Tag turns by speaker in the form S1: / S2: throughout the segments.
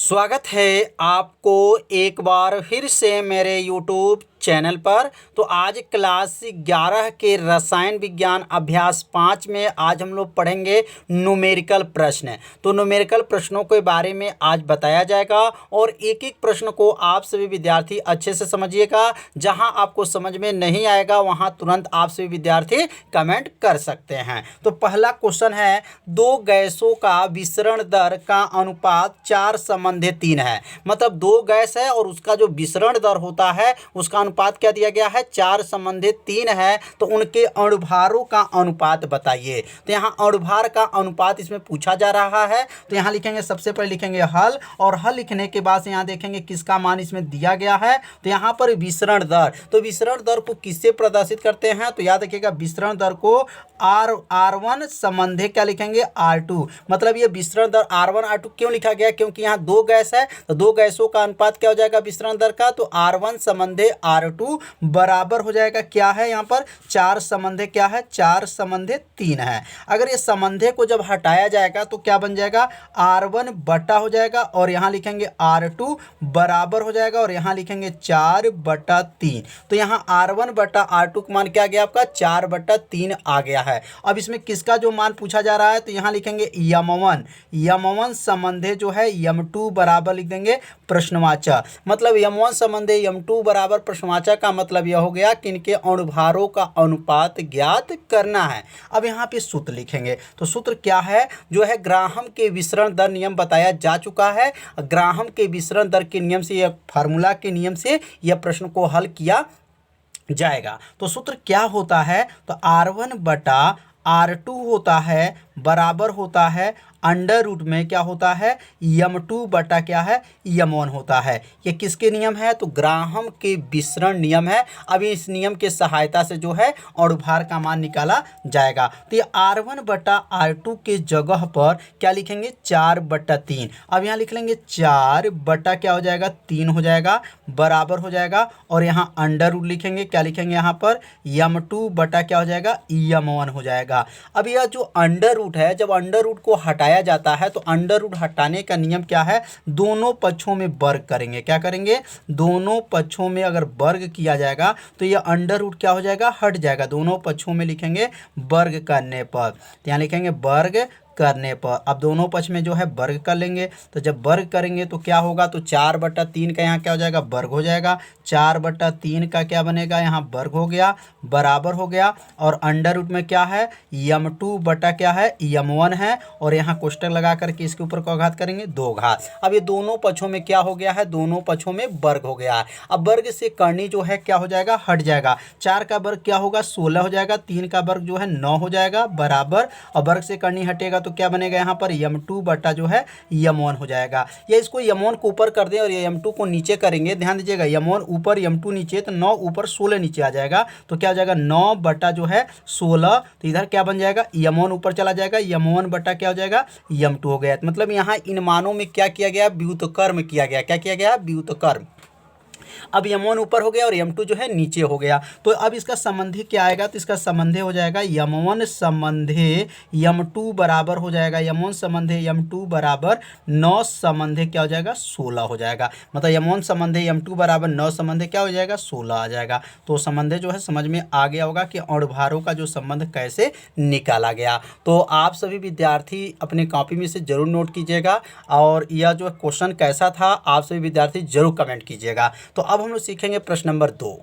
S1: स्वागत है आपको एक बार फिर से मेरे YouTube चैनल पर। तो आज क्लास 11 के रसायन विज्ञान अभ्यास 5 में आज हम लोग पढ़ेंगे न्यूमेरिकल प्रश्न। तो न्यूमेरिकल प्रश्नों के बारे में आज बताया जाएगा और एक एक प्रश्न को आप सभी विद्यार्थी अच्छे से समझिएगा। जहां आपको समझ में नहीं आएगा वहां तुरंत आप सभी विद्यार्थी कमेंट कर सकते हैं। तो पहला क्वेश्चन है, दो गैसों का विसरण दर का अनुपात 4:3 है। मतलब दो गैस है और उसका जो विसरण दर होता है उसका अनुपात क्या दिया गया है, 4:3 है। तो उनके अणुभारों का अनुपात बताइए। तो यहाँ अणुभार का अनुपात इसमें पूछा जा रहा है। तो यहाँ लिखेंगे, सबसे पहले लिखेंगे हल, और हल लिखने के बाद यहाँ देखेंगे किसका मान इसमें दिया गया है। तो यहाँ पर विसरण दर, तो विसरण दर को किससे प्रदर्शित करते हैं, तो याद रखिएगा विसरण दर को R1 संबंधे क्या लिखेंगे, R2। मतलब ये विसरण दर R1 R2 क्यों लिखा गया, क्योंकि यहाँ दो गैस है तो दो गैसों का अनुपात क्या हो जाएगा विसरण दर का, तो R1 संबंधे R2 बराबर हो जाएगा क्या है यहाँ पर 4 संबंधे क्या है, 4:3 है। अगर ये संबंधे को जब हटाया जाएगा तो क्या बन जाएगा, R1 बटा हो जाएगा और यहाँ लिखेंगे R2 बराबर हो जाएगा और यहाँ लिखेंगे 4/3। तो यहाँ R1 बटा R2 का मान क्या आ गया आपका, 4/3 आ गया है। अब इसमें किसका जो मान पूछा जा रहा है, तो यहाँ लिखेंगे यम1 संबंधे जो है यम2 बराबर लिख देंगे प्रश्नवाचक। मतलब यम1 संबंधे यम2 बराबर प्रश्नवाचक का मतलब यह हो गया कि इनके अणुभारों का अनुपात ज्ञात करना है। अब यहाँ पे सूत्र लिखेंगे, तो सूत्र क्या है, जो है ग्राहम के विसरण दर नियम बताया जा चुका है। ग्राहम के विसरण दर के नियम से, यह फार्मूला के नियम से यह प्रश्न को हल किया जाएगा। तो सूत्र क्या होता है, तो R1 बटा R2 होता है बराबर होता है अंडर रूट में क्या होता है, यम2 बटा क्या है, यम1 होता है। ये किसके नियम है, तो ग्राहम के विसरण नियम है। अभी इस नियम के सहायता से जो है अणुभार का मान निकाला जाएगा। तो ये R1 बटा R2 के जगह पर क्या लिखेंगे, 4/3। अब यहाँ लिख लेंगे 4 बटा क्या हो जाएगा, 3 हो जाएगा बराबर हो जाएगा और यहाँ अंडर रूट लिखेंगे, क्या लिखेंगे यहाँ पर, यम2 बटा क्या हो जाएगा, यम1 हो जाएगा। अब यह जो अंडर रूट है, जब अंडर रूट को हटाया जाता है तो अंडर रूट हटाने का नियम क्या है, दोनों पक्षों में वर्ग करेंगे। क्या करेंगे, दोनों पक्षों में अगर वर्ग किया जाएगा तो यह अंडर रूट क्या हो जाएगा, हट जाएगा। दोनों पक्षों में लिखेंगे वर्ग करने पर, तो यहाँ लिखेंगे वर्ग करने पर। अब दोनों पक्ष में जो है वर्ग कर लेंगे, तो जब वर्ग करेंगे तो क्या होगा, तो 4/3 का यहाँ क्या हो जाएगा, वर्ग हो जाएगा। 4/3 का क्या बनेगा, यहाँ वर्ग हो गया बराबर हो गया और अंडर रूट में क्या है, यम2 बटा क्या है, यम1 है और यहाँ कोष्टक लगा करके इसके ऊपर को घात करेंगे 2 घात। अब ये दोनों पक्षों में क्या हो गया है, दोनों पक्षों में वर्ग हो गया है। अब वर्ग से करनी जो है क्या हो जाएगा, हट जाएगा। 4 का वर्ग क्या होगा, 16 हो जाएगा। 3 का वर्ग जो है 9 हो जाएगा बराबर, और वर्ग से करनी हटेगा तो क्या बनेगा यहाँ पर, यम2 बटा जो है यम1 हो जाएगा। या इसको यम1 को ऊपर कर दें और यम2 को नीचे करेंगे। ध्यान दीजिएगा, यम1 ऊपर यम2 नीचे, तो 9 ऊपर 16 नीचे आ जाएगा। तो क्या हो जाएगा, 9 बटा जो है 16। तो इधर क्या बन जाएगा, यम1 ऊपर चला जाएगा, यम1 बटा क्या हो जाएगा, यम2 हो गया। मतलब यहाँ इन मानों में क्या किया गया, व्युत्क्रम किया गया। क्या किया गया, व्युत्क्रम। अब यम1 ऊपर हो गया और यम2 जो है नीचे हो गया। तो अब इसका संबंधी क्या आएगा, तो इसका संबंधी हो जाएगा यम1 संबंधे यम2 बराबर हो जाएगा, यम1 संबंधे यम2 बराबर 9 संबंधे क्या हो जाएगा, 16 हो जाएगा। मतलब यम1 संबंधे यम2 बराबर 9 संबंधे क्या हो जाएगा, 16 आ जाएगा। तो संबंधे जो है समझ में आ गया होगा कि अणुभारों का जो संबंध कैसे निकाला गया। तो आप सभी विद्यार्थी अपने कॉपी में से जरूर नोट कीजिएगा और यह जो क्वेश्चन कैसा था आप सभी विद्यार्थी जरूर कमेंट कीजिएगा। तो अब हम लोग सीखेंगे प्रश्न नंबर 2।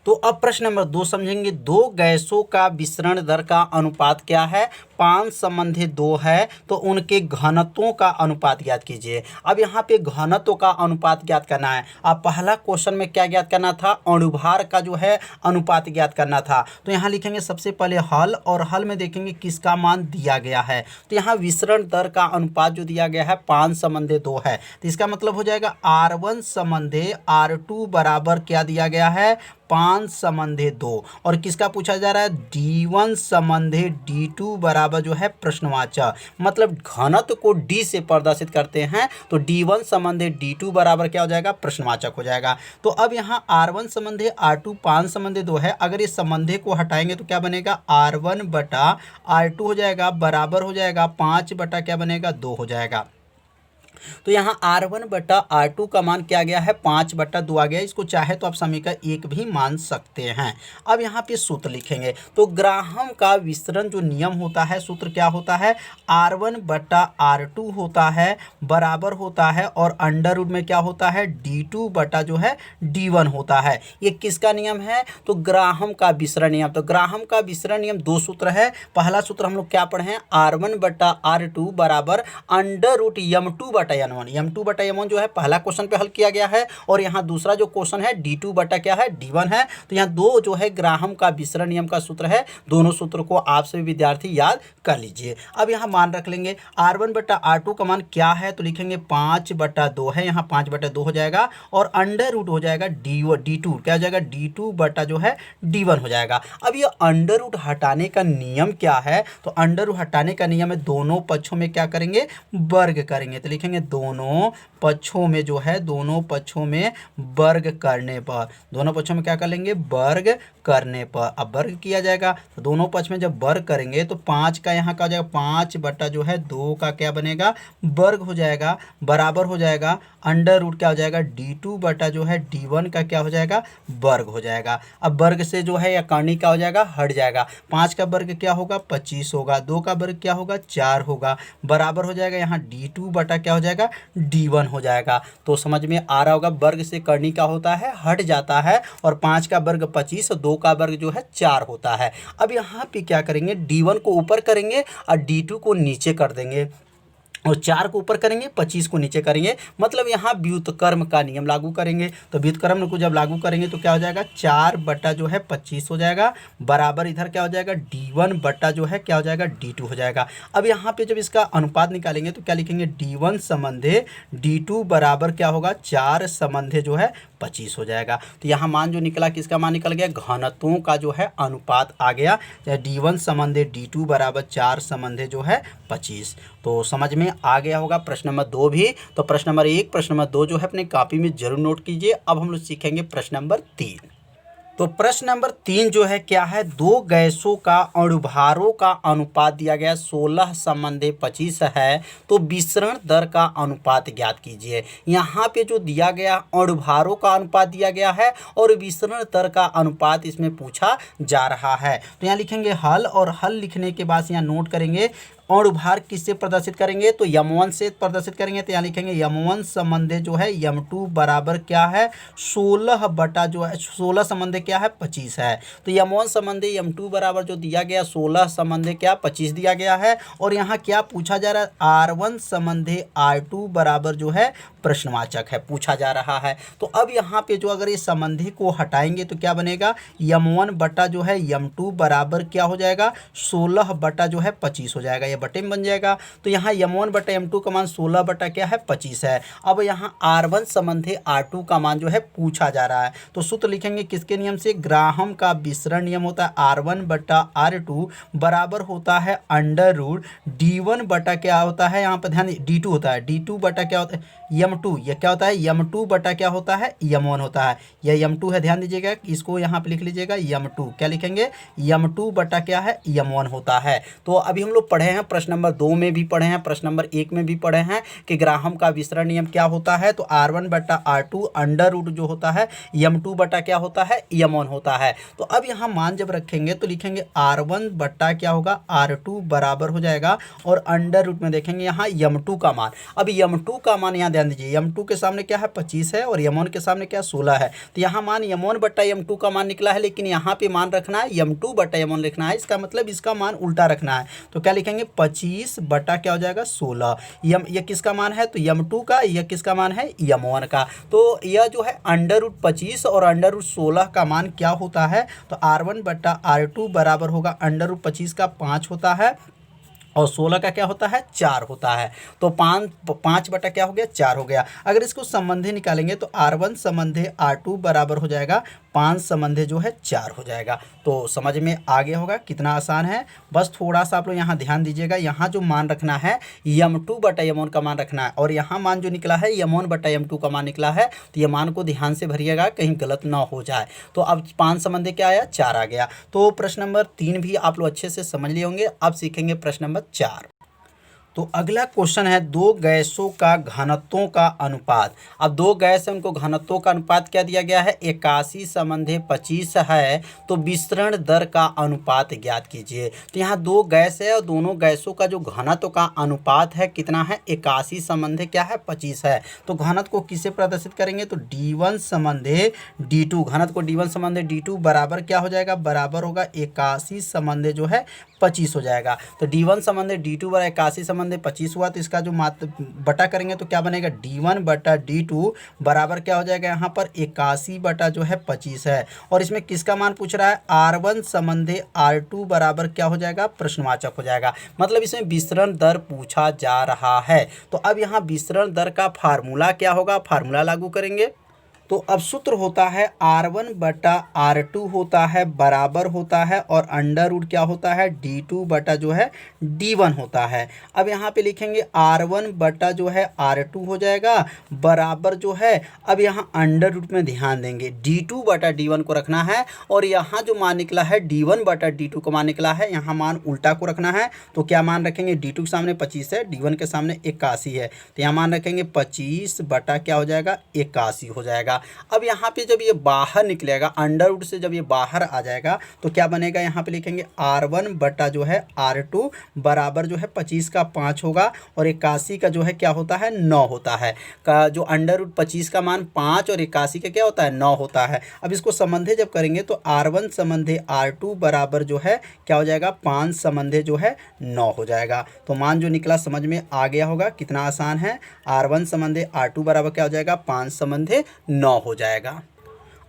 S1: तो अब प्रश्न नंबर 2 समझेंगे, दो गैसों का विसरण दर का अनुपात क्या है, 5:2 है। तो उनके घनत्वों का अनुपात ज्ञात कीजिए। अब यहाँ पे घनत्व का अनुपात ज्ञात करना है। अब पहला क्वेश्चन में क्या ज्ञात करना था, अणुभार का जो है अनुपात ज्ञात करना था। तो यहाँ लिखेंगे सबसे पहले हल, और हल में देखेंगे किसका मान दिया गया है। तो यहाँ विसरण दर का अनुपात जो दिया गया है 5:2 है। तो इसका मतलब हो जाएगा R1 संबंधे R2 बराबर क्या दिया गया है, 5:2। और किसका पूछा जा रहा है, D1 संबंधे D2 बराबर जो है प्रश्नवाचक। मतलब घनत्व को D से प्रदर्शित करते हैं तो D1 संबंधे D2 बराबर क्या हो जाएगा, प्रश्नवाचक हो जाएगा। तो अब यहाँ R1 संबंधे R2 5:2 है। अगर इस संबंधे को हटाएंगे तो क्या बनेगा, R1 बटा R2 हो जाएगा बराबर हो जाएगा 5 बटा क्या बनेगा, 2 हो जाएगा। तो यहाँ R1/R2 का मान क्या गया है 5/2 आ गया। इसको चाहे तो आप समीकरण 1 भी मान सकते हैं। अब यहाँ पे सूत्र लिखेंगे तो ग्राहम का विसरण जो नियम होता है, सूत्र क्या होता है, R1/R2 होता है, बराबर होता है और अंडर रूट में क्या होता है D2 बटा जो है D1 होता है। ये किसका नियम है, तो ग्राहम का विसरण नियम। तो ग्राहम का विसरण नियम दो सूत्र है। पहला सूत्र हम लोग क्या पढ़े हैं, R1/R2 बराबर अंडर रूट M2/M1। M2/M1 जो है पहला क्वेश्चन पे हल किया गया है और यहाँ दूसरा जो क्वेश्चन है D2 बटा क्या है D1 है। तो यहाँ दो जो है ग्राहम का विसरण नियम का सूत्र है, दोनों सूत्र को आप सभी विद्यार्थी याद कर लीजिए। अब यहाँ मान रख लेंगे R1/R2 का मान क्या है, तो लिखेंगे 5/2 है, यहाँ 5/2 हो जाएगा और अंडर रूट हो जाएगा D2 क्या हो जाएगा D2 बटा जो है D1 हो जाएगा। अब ये अंडर रूट हटाने का नियम क्या है, तो अंडर रूट हटाने का नियम है दोनों पक्षों में क्या करेंगे, वर्ग करेंगे। तो लिखेंगे दोनों पक्षों में जो है, दोनों पक्षों में वर्ग करने पर, दोनों पक्षों में क्या कर लेंगे, वर्ग करने पर। अब वर्ग किया जाएगा तो दोनों पक्ष में जब वर्ग करेंगे तो 5 का यहाँ का हो जाएगा 5 जो है 2 का क्या बनेगा वर्ग हो जाएगा, बराबर हो जाएगा अंडर रूट क्या हो जाएगा D2 बटा जो है D1 का क्या हो जाएगा वर्ग हो जाएगा। अब वर्ग से जो है या करनी क्या हो जाएगा हट जाएगा। 5 का वर्ग क्या होगा 25 होगा, 2 का वर्ग क्या होगा 4 होगा, बराबर हो जाएगा यहाँ D2 बटा क्या हो जाएगा D1 हो जाएगा। तो समझ में आ रहा होगा, वर्ग से करनी क्या होता है हट जाता है और 5 का वर्ग 25 और 2 का वर्ग जो है 4 होता है। अब यहाँ पे क्या करेंगे D1 को ऊपर करेंगे और D2 को नीचे कर देंगे और 4 को ऊपर करेंगे 25 को नीचे करेंगे, मतलब यहाँ व्युत्क्रम का नियम लागू करेंगे। तो व्युत्क्रम को जब लागू करेंगे तो क्या हो जाएगा 4 बटा जो है 25 हो जाएगा, बराबर इधर क्या हो जाएगा D1 बटा जो है क्या हो जाएगा D2 हो जाएगा। अब यहाँ पे जब इसका अनुपात निकालेंगे तो क्या लिखेंगे D1 संबंधे D2 बराबर क्या होगा 4 संबंधे जो है 25 हो जाएगा। तो यहाँ मान जो निकला किसका मान निकल गया, घनत्वों का जो है अनुपात आ गया। D1 संबंधे D2 बराबर 4 संबंधे जो है 25। तो समझ में आ गया होगा प्रश्न नंबर 2 भी। तो प्रश्न नंबर 1 प्रश्न नंबर 2 जो है अपनी कॉपी में जरूर नोट कीजिए। अब हम लोग सीखेंगे प्रश्न नंबर 3। तो प्रश्न नंबर 3 जो है क्या है, दो गैसों का अणुभारों का अनुपात दिया गया 16 संबंधे 25 है, तो विसरण दर का अनुपात ज्ञात कीजिए। यहाँ पे जो दिया गया अणुभारों का अनुपात दिया गया है और विसरण दर का अनुपात इसमें पूछा जा रहा है। तो यहाँ लिखेंगे हल और हल लिखने के बाद यहाँ नोट करेंगे अणुभार किससे प्रदर्शित करेंगे, तो M1 से प्रदर्शित करेंगे। तो यहाँ लिखेंगे M1 संबंधे जो है M2 बराबर क्या है 16 बटा जो है 16 संबंधे क्या है 25 है। तो M1 संबंधे M2 बराबर जो दिया गया 16 संबंधे क्या 25 दिया गया है। और यहाँ क्या पूछा जा रहा है R1 संबंधे R2 बराबर जो है प्रश्नवाचक है पूछा जा रहा है। तो अब यहाँ पे जो अगर इस संबंधी को हटाएंगे तो क्या बनेगा M1 बटा जो है M2 बराबर क्या हो जाएगा 16 बटा जो है 25 हो जाएगा, ये बटे में बन जाएगा। तो यहाँ M1 बटा M2 का मान 16 बटा क्या है 25 है। अब यहाँ R1 संबंधी R2 का मान जो है पूछा जा रहा है। तो सूत्र लिखेंगे किसके नियम से, ग्राहम का विसरण नियम होता है R1 बटा R2 बराबर होता है अंडर रूट D1 बटा क्या होता है, यहाँ पर ध्यान D2 होता है, D2 बटा क्या होता है M2, यह क्या होता है M2 बटा क्या होता है M1 होता है। यह M2 है, ध्यान दीजिएगा, इसको यहाँ पे लिख लीजिएगा M2, क्या लिखेंगे M2 बटा क्या है M1 होता है। तो अभी हम लोग पढ़े हैं प्रश्न नंबर 2 में भी पढ़े हैं, प्रश्न नंबर 1 में भी पढ़े हैं कि ग्राहम का विसरण नियम क्या होता है। तो R1 बटा R2 अंडर रूट जो होता है M2 बटा क्या होता है M1 होता है। तो अब यहाँ मान जब रखेंगे तो लिखेंगे R1 बटा क्या होगा R2 बराबर हो जाएगा और अंडर रूट में देखेंगे यहाँ M2 का मान। अब M2 का मान यहाँ ध्यान दीजिए, M2 के सामने क्या है 25 है और M1 के सामने क्या 16 है। तो यहाँ मान M1 बटा M2 का मान निकला है, लेकिन यहाँ पे मान रखना है M2 बटा M1 लिखना है, इसका मतलब इसका मान उल्टा रखना है। तो क्या लिखेंगे 25 बटा क्या हो जाएगा 16। यह किसका मान है, तो M2 का, यह किसका मान है M1 का। तो यह जो है अंडर रूट 25 और अंडर रूट 16 का मान क्या होता है, तो R1 बटा R2 बराबर होगा अंडर रूट 25 का 5 होता है और 16 का क्या होता है 4 होता है। तो 5 बटा क्या हो गया 4 हो गया। अगर इसको संबंधी निकालेंगे तो R1 संबंधे R2 बराबर हो जाएगा 5 संबंधे जो है 4 हो जाएगा। तो समझ में आ गया होगा कितना आसान है। बस थोड़ा सा आप लोग यहाँ ध्यान दीजिएगा, यहाँ जो मान रखना है M2 बटा M1 का मान रखना है और यहाँ मान जो निकला है M1 बटा M2 का मान निकला है। तो ये मान को ध्यान से भरिएगा कहीं गलत ना हो जाए। तो अब 5 संबंधे क्या आया 4 आ गया। तो प्रश्न नंबर 3 भी आप लोग अच्छे से समझ लिए होंगे। अब सीखेंगे प्रश्न नंबर 4। तो अगला क्वेश्चन है दो गैसों का घनत्वों का अनुपात। अब दो गैस है, उनको घनत्वों का अनुपात क्या दिया गया है, 81:25 है। तो विस्तरण दर का अनुपात ज्ञात कीजिए। तो यहाँ दो गैस है और दोनों गैसों का जो घनत्व का अनुपात है कितना है, 81:25 है। तो घनत्व को किसे प्रदर्शित करेंगे, तो D1/D2, घनत्व को D1/D2 बराबर क्या हो जाएगा, बराबर होगा 81/25 हो जाएगा। तो D1/D2 बराबर 81/25 हुआ। तो इसका जो बटा करेंगे तो क्या बनेगा, D1/D2 बराबर क्या हो जाएगा, यहाँ पर 81/25 है। और इसमें किसका मान पूछ रहा है, R1/R2 बराबर क्या हो जाएगा, प्रश्नवाचक हो जाएगा। मतलब इसमें विस्तरण दर पूछा जा रहा है। तो अब यहाँ विस्तरण दर का फार्मूला क्या होगा, फार्मूला लागू करेंगे। तो अब सूत्र होता है R1/R2 होता है बराबर होता है और अंडर रूट क्या होता है, D2/D1 होता है। अब यहाँ पे लिखेंगे R1/R2 हो जाएगा बराबर जो है, अब यहाँ अंडर रूट में ध्यान देंगे D2/D1 को रखना है और यहाँ जो मान निकला है D1/D2 को मान निकला है, यहाँ मान उल्टा को रखना है। तो क्या मान रखेंगे, D2 के सामने 25 है, D1 के सामने 81 है। तो यहाँ मान रखेंगे 25 बटा क्या हो जाएगा, 81 हो जाएगा। अब यहाँ पे जब ये बाहर निकलेगा अंडर रूट से, जब ये बाहर आ जाएगा तो क्या बनेगा, यहाँ पे लिखेंगे R1/R2 बराबर जो है 25 का 5 होगा और 81 का जो है क्या होता है, 9 होता है। का जो अंडर रूट 25 का मान 5 और 81 का क्या होता है, 9 होता है। अब इसको संबंधे जब करेंगे तो R1/R2 बराबर जो है क्या हो जाएगा, 5/9 हो जाएगा। तो मान जो निकला समझ में आ गया होगा, कितना आसान है। R1/R2 बराबर क्या हो जाएगा, 5/9 हो जाएगा।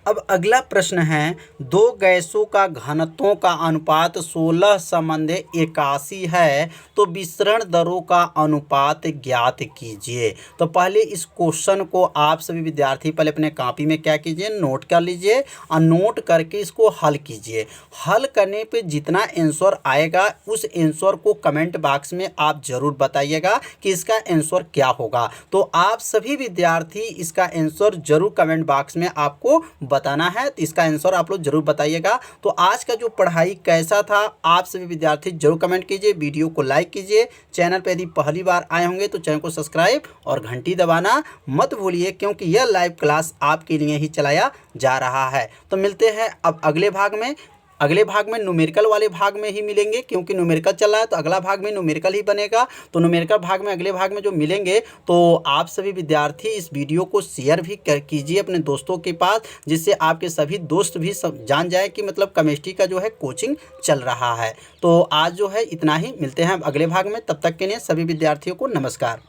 S1: अब अगला प्रश्न है दो गैसों का घनत्वों का अनुपात 16:81 है। तो विस्तरण दरों का अनुपात ज्ञात कीजिए। तो पहले इस क्वेश्चन को आप सभी विद्यार्थी पहले अपने कॉपी में क्या कीजिए, नोट कर लीजिए और नोट करके इसको हल कीजिए। हल करने पे जितना आंसर आएगा उस आंसर को कमेंट बॉक्स में आप ज़रूर बताइएगा कि इसका आंसर क्या होगा। तो आप सभी विद्यार्थी इसका आंसर ज़रूर कमेंट बॉक्स में आपको बताना है। तो इसका आंसर आप लोग जरूर बताइएगा। तो आज का जो पढ़ाई कैसा था आप सभी विद्यार्थी जरूर कमेंट कीजिए, वीडियो को लाइक कीजिए। चैनल पर यदि पहली बार आए होंगे तो चैनल को सब्सक्राइब और घंटी दबाना मत भूलिए, क्योंकि यह लाइव क्लास आपके लिए ही चलाया जा रहा है। तो मिलते हैं अब अगले भाग में। अगले भाग में न्यूमेरिकल वाले भाग में ही मिलेंगे, क्योंकि न्यूमेरिकल चल रहा है तो अगला भाग में न्यूमेरिकल ही बनेगा। तो न्यूमेरिकल भाग में अगले भाग में जो मिलेंगे, तो आप सभी विद्यार्थी इस वीडियो को शेयर भी कीजिए अपने दोस्तों के पास, जिससे आपके सभी दोस्त भी जान जाए कि मतलब केमिस्ट्री का जो है कोचिंग चल रहा है। तो आज जो है इतना ही, मिलते हैं अगले भाग में। तब तक के लिए सभी विद्यार्थियों को नमस्कार।